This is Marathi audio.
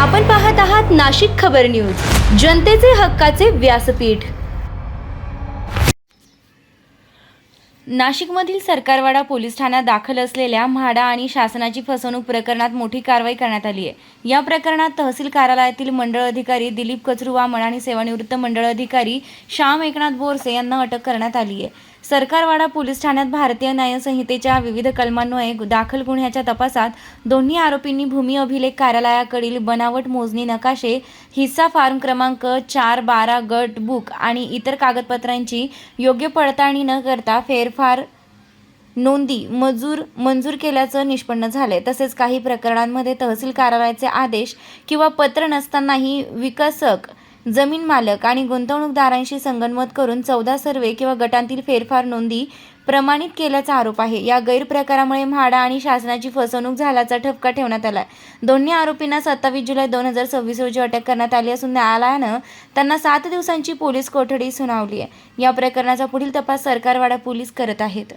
आपण पाहत आहात नाशिक खबर न्यूज, जनतेचे हक्काचे व्यासपीठ। नाशिकमधील सरकारवाडा पोलीस ठाण्यात दाखल असलेल्या म्हाडा आणि शासनाची फसवणूक प्रकरणात मोठी कारवाई करण्यात आली आहे। या प्रकरणात तहसील कार्यालयातील मंडळ अधिकारी दिलीप कचरू वामन आणि सेवानिवृत्त मंडळ अधिकारी श्याम एकनाथ बोरसे यांना अटक करण्यात आली आहे। सरकारवाडा पोलीस ठाण्यात भारतीय न्याय संहितेच्या विविध कलमान्वये दाखल गुन्ह्याच्या तपासात दोन्ही आरोपींनी भूमी अभिलेख कार्यालयाकडील बनावट मोजणी नकाशे, हिस्सा फॉर्म क्रमांक 412 गट बुक आणि इतर कागदपत्रांची योग्य पडताळणी न करता फेरफार नोंदी मंजूर केल्याचं निष्पन्न झाले। तसेच काही प्रकरणांमध्ये तहसील कार्यालयाचे आदेश किंवा पत्र नसतानाही विकसक, जमीन मालक आणि गुंतवणूकदारांशी संगनमत करून 14 सर्वे किंवा गटांतील फेरफार नोंदी प्रमाणित केल्याचा आरोप आहे। या गैरप्रकारामुळे म्हाडा आणि शासनाची फसवणूक झाल्याचा ठपका ठेवण्यात आला आहे। दोन्ही आरोपींना 27 जुलै 2026 रोजी अटक करण्यात आली असून न्यायालयानं त्यांना 7 दिवसांची पोलीस कोठडी सुनावली आहे। या प्रकरणाचा पुढील तपास सरकारवाडा पोलीस करत आहेत।